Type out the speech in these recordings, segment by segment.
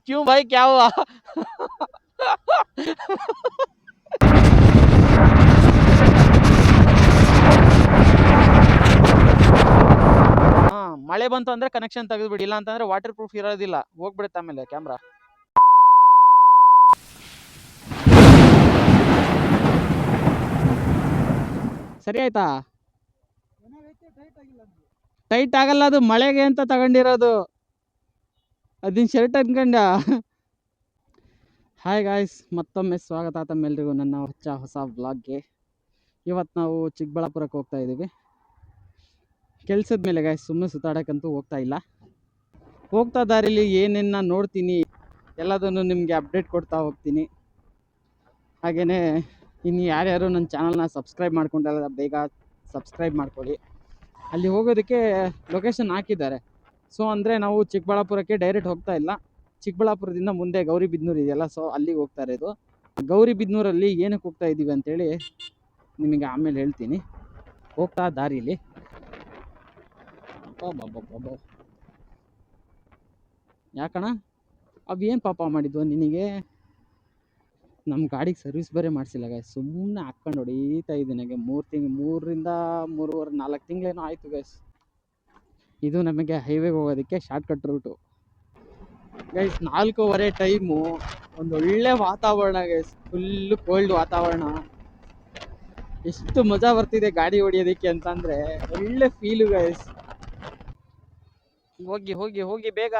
क्यों भाई, क्या हुआ? ಹಾ, ಮಳೆ ಬಂತು ಅಂದ್ರೆ ಕನೆಕ್ಷನ್ ತೆಗೆದ್ಬಿಡಿ, ಇಲ್ಲ ಅಂತಂದ್ರೆ ವಾಟರ್ ಪ್ರೂಫ್ ಇರೋದಿಲ್ಲ, ಹೋಗ್ಬಿಡುತ್ತೆ ಆಮೇಲೆ ಕ್ಯಾಮ್ರಾ. ಸರಿ ಆಯ್ತಾ? ಟೈಟ್ ಆಗಲ್ಲ, ಅದು ಮಳೆಗೆ ಅಂತ ತಗೊಂಡಿರೋದು. ಅದಿನ್ ಶರ್ಟ್ ಅನ್ಕಂಡ. ಹಾಯ್ ಗಾಯ್ಸ್, ಮತ್ತೊಮ್ಮೆ ಸ್ವಾಗತ ತಮ್ಮೆಲ್ರಿಗೂ ನನ್ನ ಹೊಸ ವ್ಲಾಗ್ಗೆ. ಇವತ್ತು ನಾವು ಚಿಕ್ಕಬಳ್ಳಾಪುರಕ್ಕೆ ಹೋಗ್ತಾ ಇದ್ದೀವಿ ಕೆಲ್ಸದ ಮೇಲೆ ಗಾಯ್ಸ್. ಸುಮ್ಮನೆ ಸುತ್ತಾಡಕ್ಕಂತೂ ಹೋಗ್ತಾ ಇಲ್ಲ. ಹೋಗ್ತಾ ದಾರಿಲಿ ಏನೇನ ನೋಡ್ತೀನಿ ಎಲ್ಲದನ್ನು ನಿಮಗೆ ಅಪ್ಡೇಟ್ ಕೊಡ್ತಾ ಹೋಗ್ತೀನಿ. ಹಾಗೆಯೇ ಇನ್ನು ಯಾರ್ಯಾರು ನನ್ನ ಚಾನಲ್ನ ಸಬ್ಸ್ಕ್ರೈಬ್ ಮಾಡ್ಕೊಂಡಿಲ್ಲ ಬೇಗ ಸಬ್ಸ್ಕ್ರೈಬ್ ಮಾಡ್ಕೊಳ್ಳಿ. ಅಲ್ಲಿ ಹೋಗೋದಕ್ಕೆ ಲೊಕೇಶನ್ ಹಾಕಿದ್ದಾರೆ. ಸೊ ಅಂದರೆ ನಾವು ಚಿಕ್ಕಬಳ್ಳಾಪುರಕ್ಕೆ ಡೈರೆಕ್ಟ್ ಹೋಗ್ತಾ ಇಲ್ಲ, ಚಿಕ್ಕಬಳ್ಳಾಪುರದಿಂದ ಮುಂದೆ ಗೌರಿಬಿದನೂರು ಇದೆಯಲ್ಲ, ಸೊ ಅಲ್ಲಿಗೆ ಹೋಗ್ತಾ ಇರೋದು. ಗೌರಿಬಿದನೂರಲ್ಲಿ ಏನಕ್ಕೆ ಹೋಗ್ತಾ ಇದ್ದೀವಿ ಅಂತೇಳಿ ನಿಮಗೆ ಆಮೇಲೆ ಹೇಳ್ತೀನಿ. ಹೋಗ್ತಾ ದಾರಿಲಿ ಯಾಕಣ್ಣ ಅವೇನು ಪಾಪ ಮಾಡಿದ್ವು ನಿನಗೆ? ನಮ್ಮ ಗಾಡಿಗೆ ಸರ್ವಿಸ್ ಬೇರೆ ಮಾಡಿಸಿಲ್ಲ ಗೈಸ್, ಸುಮ್ಮನೆ ಹಾಕ್ಕೊಂಡು ಹೊಡೀತಾ ಇದ್ದೀನಿ. ನನಗೆ 3-4 ತಿಂಗಳೇನೋ ಆಯಿತು ಗೈಸ್. ಇದು ನಮಗೆ ಹೈವೇಗೆ ಹೋಗೋದಕ್ಕೆ ಶಾರ್ಟ್ಕಟ್ ರೂಟು ಗೈಸ್. 4:15 ಟೈಮು, ಒಂದೊಳ್ಳೆ ವಾತಾವರಣ ಗೈಸ್, ಫುಲ್ಲು ಕೋಲ್ಡ್ ವಾತಾವರಣ. ಎಷ್ಟು ಮಜಾ ಬರ್ತಿದೆ ಗಾಡಿ ಹೊಡಿಯೋದಕ್ಕೆ ಅಂತಂದರೆ, ಒಳ್ಳೆ ಫೀಲು ಗೈಸ್. ಹೋಗಿ ಹೋಗಿ ಹೋಗಿ ಬೇಗ.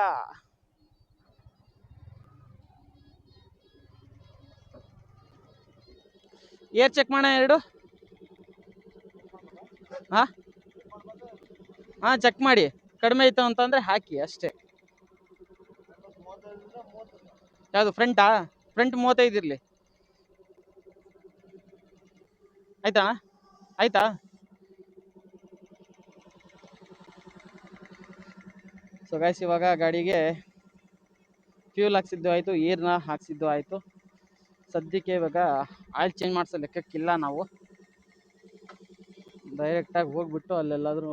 ಏರ್ ಚೆಕ್ ಮಾಡೋಣ ಎರಡು. ಹಾಂ ಹಾಂ, ಚೆಕ್ ಮಾಡಿ, ಕಡಿಮೆ ಆಯ್ತು ಅಂತಂದರೆ ಹಾಕಿ ಅಷ್ಟೇ. ಯಾವುದು ಫ್ರಂಟಾ? ಫ್ರಂಟ್ 35 ಇರಲಿ. ಆಯ್ತಾ ಆಯ್ತಾ? ಸೊ ಗೈಸ್, ಇವಾಗ ಗಾಡಿಗೆ ಫ್ಯೂಲ್ ಹಾಕ್ಸಿದ್ದು ಆಯಿತು, ಏರ್ನ ಹಾಕ್ಸಿದ್ದು ಆಯಿತು. ಸದ್ಯಕ್ಕೆ ಇವಾಗ ಆಯಿಲ್ ಚೇಂಜ್ ಮಾಡಿಸೋ ಲೆಕ್ಕಕ್ಕಿಲ್ಲ. ನಾವು ಡೈರೆಕ್ಟಾಗಿ ಹೋಗ್ಬಿಟ್ಟು ಅಲ್ಲೆಲ್ಲಾದರೂ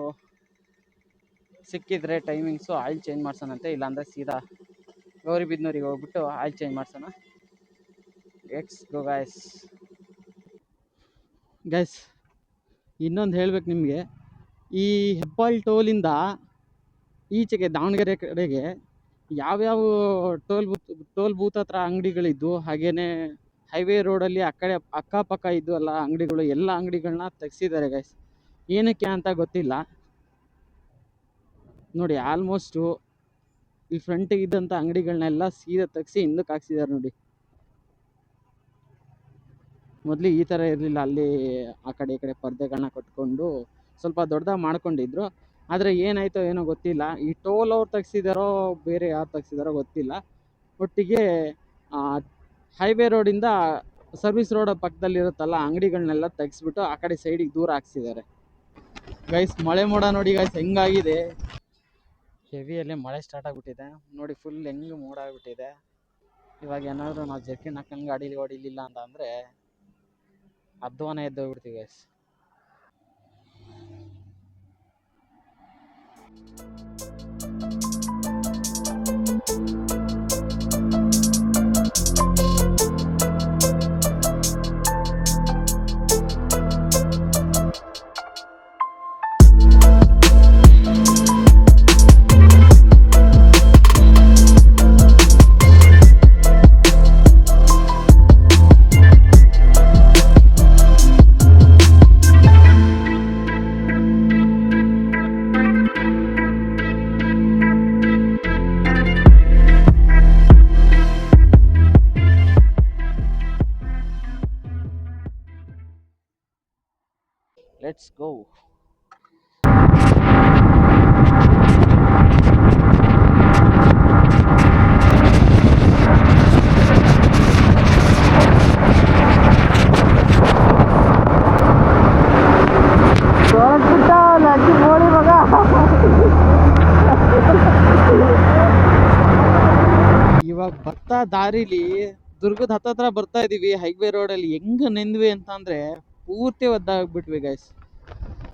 ಸಿಕ್ಕಿದ್ರೆ ಟೈಮಿಂಗ್ಸು ಆಯಿಲ್ ಚೇಂಜ್ ಮಾಡ್ಸೋಣಂತೆ, ಇಲ್ಲಾಂದರೆ ಸೀದಾ ಗೌರಿಬಿದನೂರಿಗೆ ಹೋಗ್ಬಿಟ್ಟು ಆಯಿಲ್ ಚೇಂಜ್ ಮಾಡ್ಸೋಣ. Let's go guys. ಗೈಸ್, ಇನ್ನೊಂದು ಹೇಳ್ಬೇಕು ನಿಮಗೆ, ಈ ಹೆಬ್ಬಾಳ್ ಟೋಲಿಂದ ಈಚೆಗೆ ದಾವಣಗೆರೆ ಕಡೆಗೆ ಯಾವ್ಯಾವ ಟೋಲ್ ಬೂತ್ ಹತ್ರ ಅಂಗಡಿಗಳಿದ್ದು, ಹಾಗೇನೆ ಹೈವೇ ರೋಡಲ್ಲಿ ಆ ಕಡೆ ಅಕ್ಕಪಕ್ಕ ಇದ್ದು ಎಲ್ಲ ಅಂಗಡಿಗಳು, ಎಲ್ಲ ಅಂಗಡಿಗಳನ್ನ ತೆಗ್ಸಿದ್ದಾರೆ ಗೈಸ್. ಏನಕ್ಕೆ ಅಂತ ಗೊತ್ತಿಲ್ಲ ನೋಡಿ. ಆಲ್ಮೋಸ್ಟು ಈ ಫ್ರಂಟಿಗೆ ಇದ್ದಂಥ ಅಂಗಡಿಗಳನ್ನೆಲ್ಲ ಸೀದಾ ತೆಗ್ಸಿ ಹಿಂದಕ್ಕೆ ಹಾಕ್ಸಿದ್ದಾರೆ ನೋಡಿ. ಮೊದಲು ಈ ಥರ ಇರಲಿಲ್ಲ, ಅಲ್ಲಿ ಆ ಕಡೆ ಈ ಕಡೆ ಪರ್ದೆಗಳನ್ನ ಕಟ್ಕೊಂಡು ಸ್ವಲ್ಪ ದೊಡ್ಡದಾಗಿ ಮಾಡ್ಕೊಂಡಿದ್ರು. ಆದರೆ ಏನಾಯ್ತೋ ಏನೋ ಗೊತ್ತಿಲ್ಲ, ಈ ಟೋಲ್ ಅವ್ರು ತೆಗ್ಸಿದಾರೋ ಬೇರೆ ಯಾರು ತೆಗ್ಸಿದಾರೋ ಗೊತ್ತಿಲ್ಲ. ಒಟ್ಟಿಗೆ ಹೈವೇ ರೋಡಿಂದ ಸರ್ವಿಸ್ ರೋಡ್ ಪಕ್ಕದಲ್ಲಿರುತ್ತಲ್ಲ ಅಂಗಡಿಗಳನ್ನೆಲ್ಲ ತೆಗ್ಸ್ಬಿಟ್ಟು ಆ ಕಡೆ ಸೈಡಿಗೆ ದೂರ ಹಾಕ್ಸಿದ್ದಾರೆ ಗೈಸ್. ಮಳೆ ಮೋಡ ನೋಡಿ ಗೈಸ್ ಹೆಂಗಾಗಿದೆ. ಹೆವಿಯಲ್ಲೇ ಮಳೆ ಸ್ಟಾರ್ಟ್ ಆಗಿಬಿಟ್ಟಿದೆ ನೋಡಿ, ಫುಲ್ ಹೆಂಗೆ ಮೋಡ ಆಗಿಬಿಟ್ಟಿದೆ. ಇವಾಗ ಏನಾದರೂ ನಾವು ಜರ್ಕಿನ್ ಹಾಕೊಂಡು ಗಾಡೀಲಿ ಹೊಡಿಲಿಲ್ಲ ಅಂತ ಅಂದರೆ ಅಧ್ವಾನ ಎದ್ದೋಗ್ಬಿಡ್ತೀವಿ ಗೈಸ್. Let's go. ಇವಾಗ ಬರ್ತಾ ದಾರಿಲಿ ದುರ್ಗದ ಹತ್ತತ್ರ ಬರ್ತಾ ಇದೀವಿ, ಹೈವೇ ರೋಡಲ್ಲಿ ಹೆಂಗ ನೆಂದ್ವಿ ಅಂತ ಅಂದ್ರೆ ಪೂರ್ತಿ ಒದ್ದಾಗ್ಬಿಟ್ವಿ ಗೈಸ್.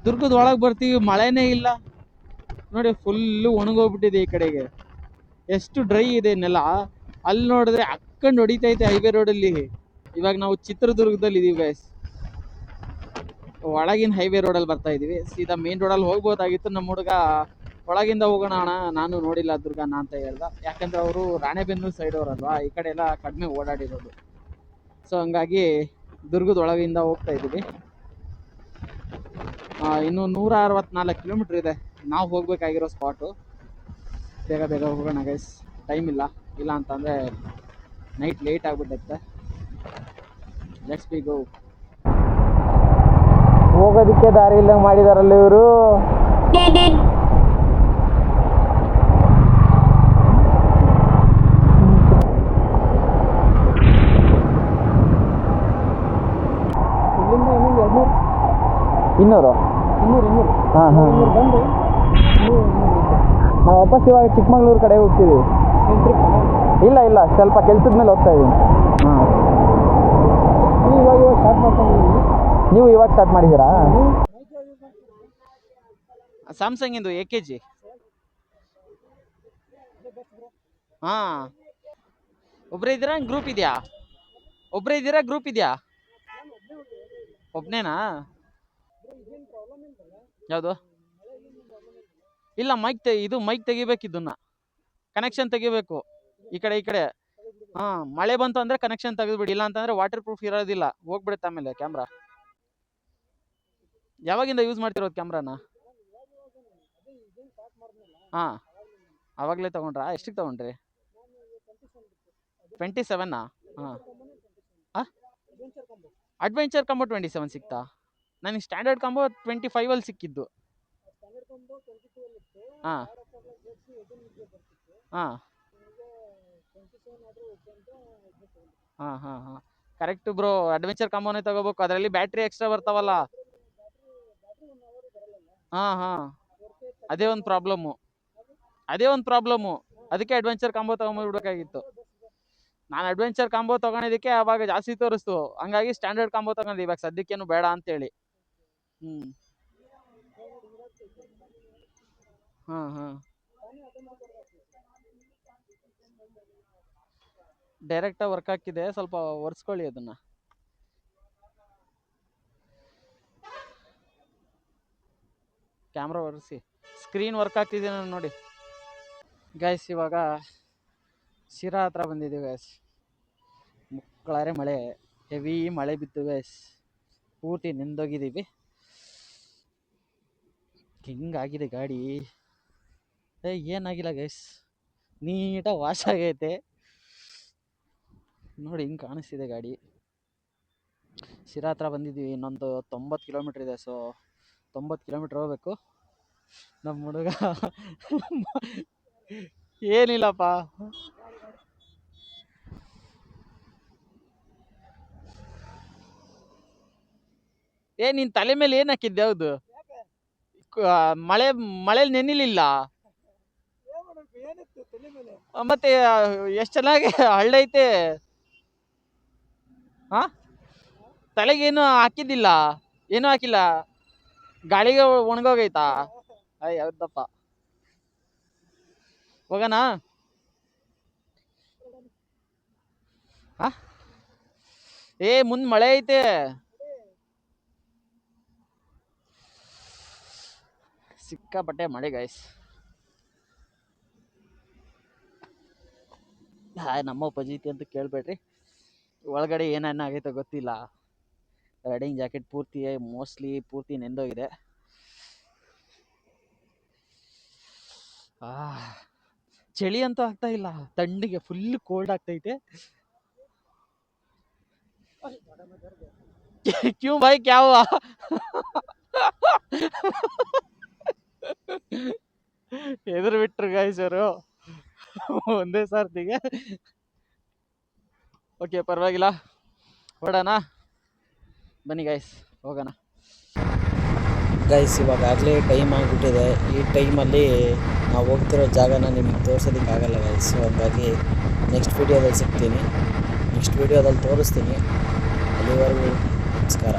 ದುರ್ಗದ ಒಳಗೆ ಬರ್ತೀವಿ, ಮಳೆನೇ ಇಲ್ಲ ನೋಡಿ, ಫುಲ್ಲು ಒಣಗೋಗ್ಬಿಟ್ಟಿದೆ ಈ ಕಡೆಗೆ. ಎಷ್ಟು ಡ್ರೈ ಇದೆ ನೆಲ. ಅಲ್ಲಿ ನೋಡಿದ್ರೆ ಅಕ್ಕಂಡು ಹೊಡಿತೈತೆ ಹೈವೇ ರೋಡಲ್ಲಿ. ಇವಾಗ ನಾವು ಚಿತ್ರದುರ್ಗದಲ್ಲಿ ಇದೀವಿ ಗೈಸ್. ಒಳಗಿನ ಹೈವೇ ರೋಡಲ್ಲಿ ಬರ್ತಾ ಇದೀವಿ. ಸೀದಾ ಮೇನ್ ರೋಡಲ್ಲಿ ಹೋಗ್ಬೋದಾಗಿತ್ತು. ನಮ್ಮ ಹುಡುಗ ಒಳಗಿಂದ ಹೋಗೋಣ ಅಣ್ಣ, ನಾನು ನೋಡಿಲ್ಲ ದುರ್ಗನ ಅಂತ ಹೇಳ್ದ. ಯಾಕಂದ್ರೆ ಅವರು ರಾಣೆಬೆನ್ನೂರು ಸೈಡ್ ಅವರಲ್ವಾ, ಈ ಕಡೆ ಎಲ್ಲ ಕಡಿಮೆ ಓಡಾಡಿರೋದು. ಸೊ ಹಂಗಾಗಿ ದುರ್ಗದ ಒಳಗಿಂದ ಹೋಗ್ತಾ ಇದ್ದೀವಿ. ಇನ್ನು 164 ಕಿಲೋಮೀಟ್ರ್ ಇದೆ ನಾವು ಹೋಗ್ಬೇಕಾಗಿರೋ ಸ್ಪಾಟು. ಬೇಗ ಬೇಗ ಹೋಗೋಣ ಗೈಸ್, ಟೈಮ್ ಇಲ್ಲ ಅಂತಂದರೆ ನೈಟ್ ಲೇಟ್ ಆಗಿಬಿಡುತ್ತೆ. ಲೆಟ್ಸ್ ಬಿ ಗೋ. ಹೋಗೋದಕ್ಕೆ ದಾರಿ ಇಲ್ಲಂಗೆ ಮಾಡಿದಾರಲ್ಲ ಇವರು. ಇನ್ನೂರು ಹಾಂ ಹಾಂ ಬಂದು ನಾವು ವಾಪಸ್ ಇವಾಗ ಚಿಕ್ಕಮಂಗ್ಳೂರು ಕಡೆ ಹೋಗ್ತೀವಿ. ಇಲ್ಲ ಸ್ವಲ್ಪ ಕೆಲ್ಸದ ಮೇಲೆ ಹೋಗ್ತಾ ಇದ್ದೀನಿ. ಹಾಂ, ನೀವು ಇವಾಗ ಸ್ಟಾರ್ಟ್ ಮಾಡಿದ್ದೀರಾ? ಸ್ಯಾಮ್ಸಂಗ್ ಇಂದು AKG. ಹಾಂ, ಒಬ್ಬರೇ ಇದ್ದೀರಾ ಗ್ರೂಪ್ ಇದೆಯಾ? ಗ್ರೂಪ್ ಇದೆಯಾ? ಒಬ್ಬನೇನಾ? ಯಾವುದು? ಇಲ್ಲ, ಮೈಕ್ ತೆಗಿಬೇಕು, ಇದನ್ನ ಕನೆಕ್ಷನ್ ತೆಗಿಬೇಕು ಈ ಕಡೆ. ಹಾಂ, ಮಳೆ ಬಂತು ಅಂದರೆ ಕನೆಕ್ಷನ್ ತೆಗೆದುಬಿಡಿ, ಇಲ್ಲ ಅಂತಂದರೆ ವಾಟರ್ ಪ್ರೂಫ್ ಇರೋದಿಲ್ಲ, ಹೋಗ್ಬಿಡುತ್ತೆ ಆಮೇಲೆ ಕ್ಯಾಮ್ರಾ. ಯಾವಾಗಿಂದ ಯೂಸ್ ಮಾಡ್ತಿರೋದು ಕ್ಯಾಮ್ರಾನ? ಹಾಂ, ಆವಾಗಲೇ ತೊಗೊಂಡ್ರಾ? ಎಷ್ಟಕ್ಕೆ ತೊಗೊಂಡ್ರಿ? 27? ಹಾಂ, ಅಡ್ವೆಂಚರ್ ಕಾಂಬೋ 27 ಸಿಕ್ತಾ? ನನಗೆ ಸ್ಟ್ಯಾಂಡರ್ಡ್ ಕಾಂಬೋ 25 ಸಿಕ್ಕಿದ್ದು. ಹಾಂ ಹಾಂ ಹಾಂ ಕರೆಕ್ಟ್ ಬ್ರೋ. ಅಡ್ವೆಂಚರ್ ಕಾಂಬೋನೇ ತಗೋಬೇಕು, ಅದರಲ್ಲಿ ಬ್ಯಾಟ್ರಿ ಎಕ್ಸ್ಟ್ರಾ ಬರ್ತಾವಲ್ಲ. ಹಾಂ ಅದೇ ಒಂದು ಪ್ರಾಬ್ಲಮ್ಮು. ಅದಕ್ಕೆ ಅಡ್ವೆಂಚರ್ ಕಾಂಬೋ ತೊಗೊಂಡ್ಬಿಡ್ಬೇಕಾಗಿತ್ತು. ನಾನು ಅಡ್ವೆಂಚರ್ ಕಾಂಬೋ ತೊಗೊಂಡಿದ್ದಕ್ಕೆ ಅವಾಗ ಜಾಸ್ತಿ ತೋರಿಸ್ತು, ಹಂಗಾಗಿ ಸ್ಟ್ಯಾಂಡರ್ಡ್ ಕಾಂಬೋ ತೊಗೊಂಡು ಇವಾಗ ಸದ್ಯಕ್ಕೇನು ಬೇಡ ಅಂತೇಳಿ. ಹಾಂ ಡೈರೆಕ್ಟಾಗಿ ವರ್ಕ್ ಆಗ್ತಿದೆ, ಸ್ವಲ್ಪ ಒರೆಸ್ಕೊಳ್ಳಿ ಅದನ್ನು. ಕ್ಯಾಮ್ರಾ ಒರೆಸಿ, ಸ್ಕ್ರೀನ್ ವರ್ಕ್ ಆಗ್ತಿದೆ ನೋಡಿ ಗೈಸ್. ಇವಾಗ ಶಿರಾ ಹತ್ರ ಬಂದಿದ್ದೀವಿ ಗೈಸ್. ಮುಕ್ಕಳಾರೆ ಮಳೆ, ಹೆವಿ ಮಳೆ ಬಿತ್ತು ಗೈಸ್. ಪೂರ್ತಿ ನೆಂದೋಗಿದ್ದೀವಿ. ಹಿಂಗಾಗಿದೆ ಗಾಡಿ. ಏನಾಗಿಲ್ಲ ಗೈಸ್, ನೀಟಾಗಿ ವಾಶ್ ಆಗೈತೆ ನೋಡಿ, ಹಿಂಗೆ ಕಾಣಿಸ್ತಿದೆ ಗಾಡಿ. ಶಿರಾ ಹತ್ರ ಬಂದಿದ್ದೀವಿ. ಇನ್ನೊಂದು 90 ಕಿಲೋಮೀಟ್ರ್ ಇದೆ. ಸೊ 90 ಕಿಲೋಮೀಟ್ರ್ ಹೋಗ್ಬೇಕು. ನಮ್ಮ ಹುಡುಗ ಏನಿಲ್ಲಪ್ಪ, ನಿನ್ ತಲೆ ಮೇಲೆ ಏನ್ ಹಾಕಿದ್ದೆ? ಹೌದು, ಮಳೆಲಿ ನೆನಿಲಿಲ್ಲ ಮತ್ತೆ ಎಷ್ಟು ಚೆನ್ನಾಗಿ ಹಳ್ಳೈತೆ. ಹಾ, ತಲೆಗೇನು ಹಾಕಿದ್ದಿಲ್ಲ, ಏನೂ ಹಾಕಿಲ್ಲ, ಗಾಳಿಗೆ ಒಣಗೋಗೈತಾ? ಹೌದಪ್ಪ. ಹೋಗೋಣ? ಮುಂದ್ ಮಳೆ ಐತೆ. ಸಿಕ್ಕಾಪಟ್ಟೆ ಮಳೆ ಗೈಸ್. ನಮ್ಮ ಪಜಿತಿ ಅಂತ ಕೇಳ್ಬೇಡ್ರಿ, ಒಳಗಡೆ ಏನೇನಾಗೈತೆ ಗೊತ್ತಿಲ್ಲ. ರೈಡಿಂಗ್ ಜಾಕೆಟ್ ಪೂರ್ತಿ ನೆಂದೋಗಿದೆ. ಚಳಿ ಅಂತೂ ಆಗ್ತಾ ಇಲ್ಲ, ತಣ್ಣಗೆ ಫುಲ್ ಕೋಲ್ಡ್ ಆಗ್ತೈತೆ. ಕ್ಯೂ ಭಾಯ್ ಕ್ಯಾ ಹುವಾ? ಎದುರು ಬಿಟ್ರು ಗೈಸ್ ಅವರು ಒಂದೇ ಸರ್ತಿಗೆ. ಓಕೆ, ಪರವಾಗಿಲ್ಲ, ಹೊಡೋಣ ಬನ್ನಿ ಗೈಸ್, ಹೋಗೋಣ ಗೈಸ್. ಇವಾಗಲೇ ಟೈಮ್ ಆಗಿಬಿಟ್ಟಿದೆ. ಈ ಟೈಮಲ್ಲಿ ನಾವು ಹೋಗ್ತಿರೋ ಜಾಗನ ನಿಮಗೆ ತೋರಿಸೋದಕ್ಕಾಗಲ್ಲ ಗೈಸ್. ಸೊ ಹಾಗಾಗಿ ನೆಕ್ಸ್ಟ್ ವೀಡಿಯೋದಲ್ಲಿ ಸಿಗ್ತೀನಿ, ನೆಕ್ಸ್ಟ್ ವೀಡಿಯೋದಲ್ಲಿ ತೋರಿಸ್ತೀನಿ. ಅಲ್ಲಿವರೆಗೂ ನಮಸ್ಕಾರ.